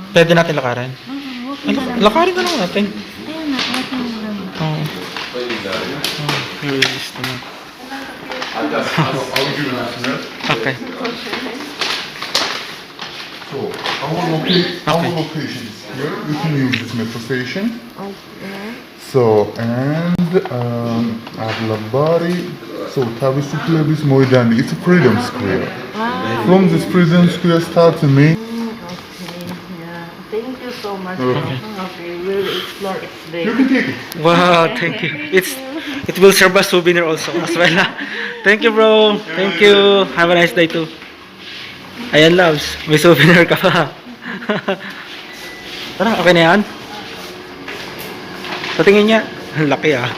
Pwede natin lakarin. Ay, lakarin na lang natin. Ayun na, natin mo lang. Oo. Release naman. Okay. So, our location is here. You can use this metro station. Okay. So, and Ablambari. So, Tavisu Club is Moidani. It's a freedom square. From this freedom square start to me. Okay, yeah. Thank you so much. Okay. Okay, we'll explore it today. You can take it. Wow, thank you. It will serve as souvenir also as well. Thank you, bro. Thank you. Have a nice day too. Ayan, loves. May souvenir ka pa. Tara, okay na yan? Sa tingin niya, ang laki ah.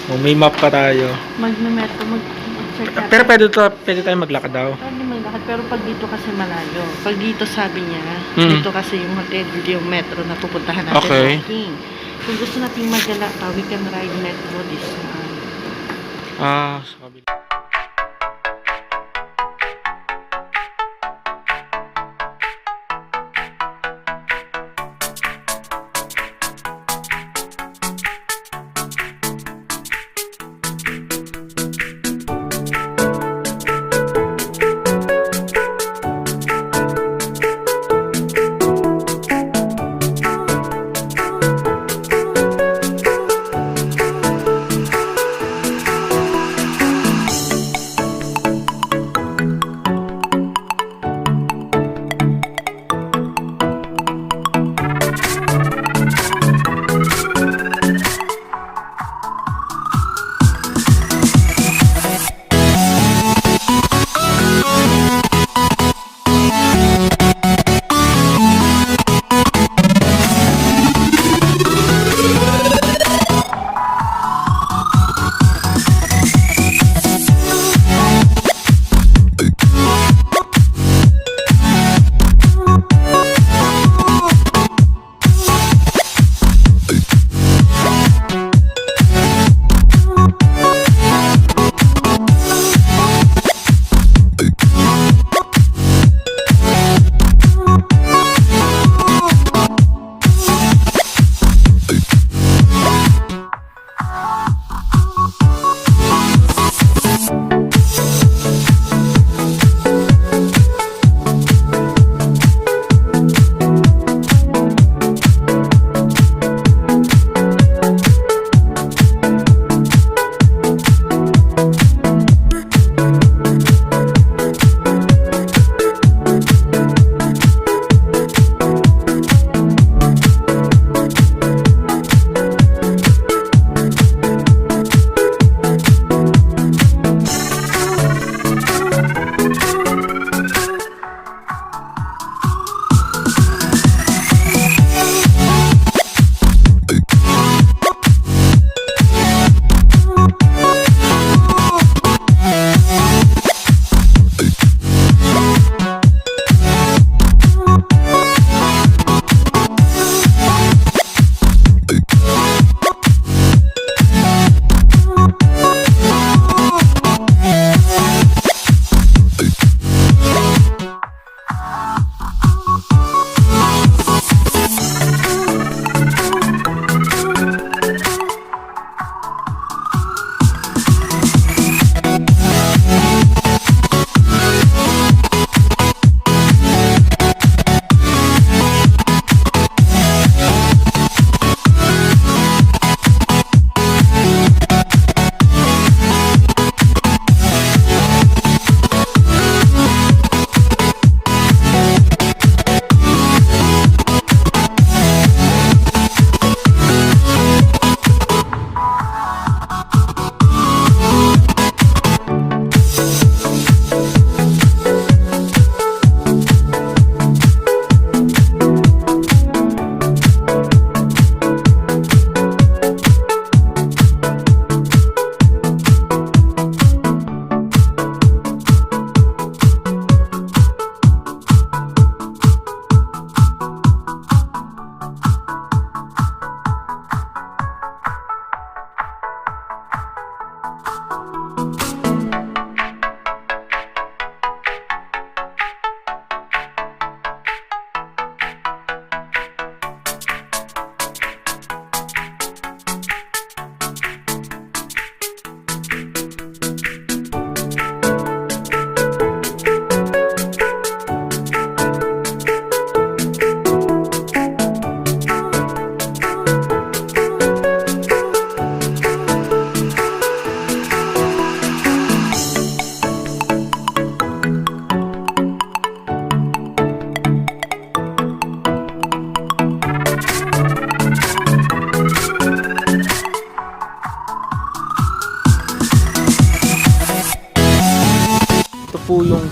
Oh, may map pa tayo. Mag-metro, mag-check natin. Pero pwede tayo maglakad daw. Pwede maglakad, pero pag dito kasi malayo. Pag dito sabi niya, dito kasi yung hotel, yung metro na pupuntahan natin Okay. walking. Kung gusto natin magala pa, we can ride metro this one. Sa kabila.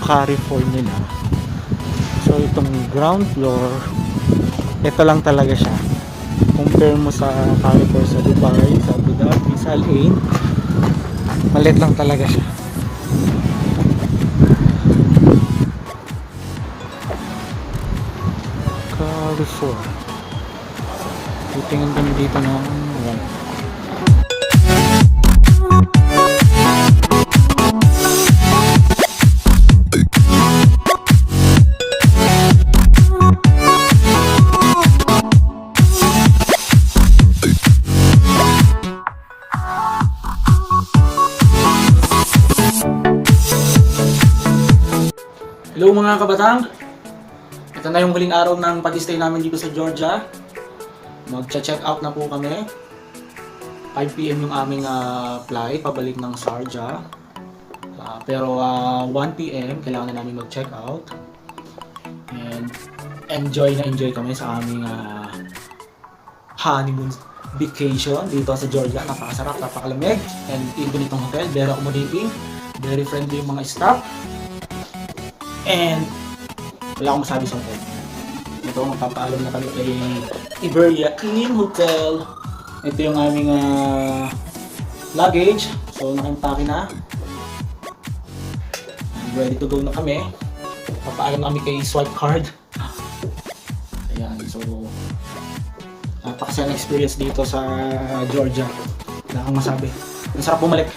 Carrefour nila. So itong ground floor, ito lang talaga siya. Compare mo sa Carrefour sa Dubai, sa Abu Dhabi, sa Al Ain, maliit lang talaga siya. Carrefour. Titingin kami dito ng Hello mga kabatang! Ito na yung huling araw ng pag-stay namin dito sa Georgia. Mag-check out na po kami. 5 PM yung aming flight pabalik ng Sharjah. Pero 1 PM kailangan na namin mag-check out. And enjoy kami sa aming honeymoon vacation dito sa Georgia. Napakasarap, napakalamig. And even itong hotel, very accommodating. Very friendly yung mga staff. And wala akong masabi sa hotel. Ito, magpapaalam na kami kay Iberia Inn Hotel. Ito yung aming luggage. So, naka-impake na. And ready to go na kami. Papaalam na kami kay Swipe Card. Ayan, so napakasayang experience dito sa Georgia. Wala akong masabi. Ang sarap bumalik.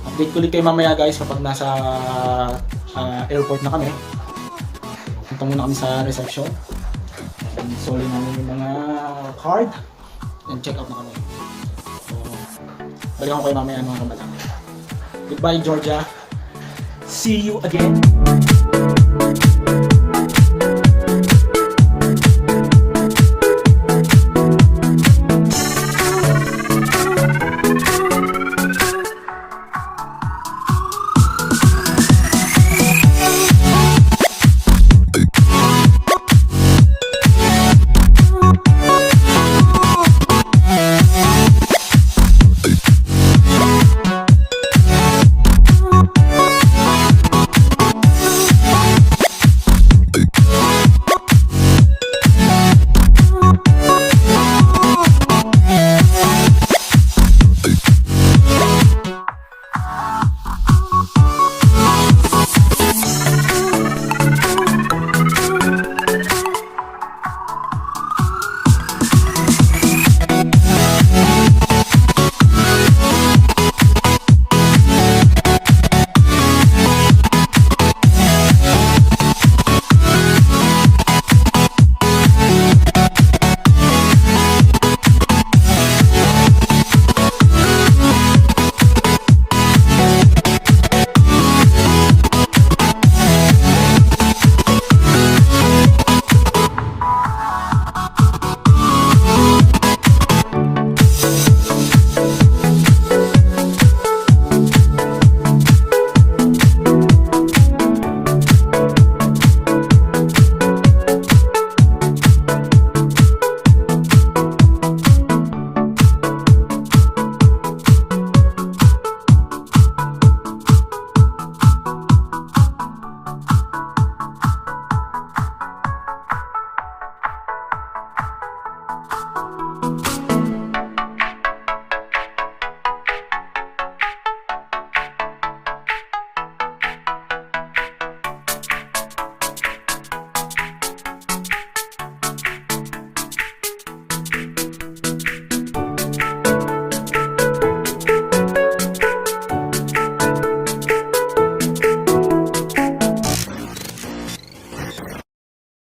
Update ko ulit kayo mamaya guys kapag nasa airport na kami. Punta muna kami sa reception. And solid namin yung mga card. And check out na kami. So, balikan ko kayo mamaya mga kabatang. Goodbye Georgia. See you again.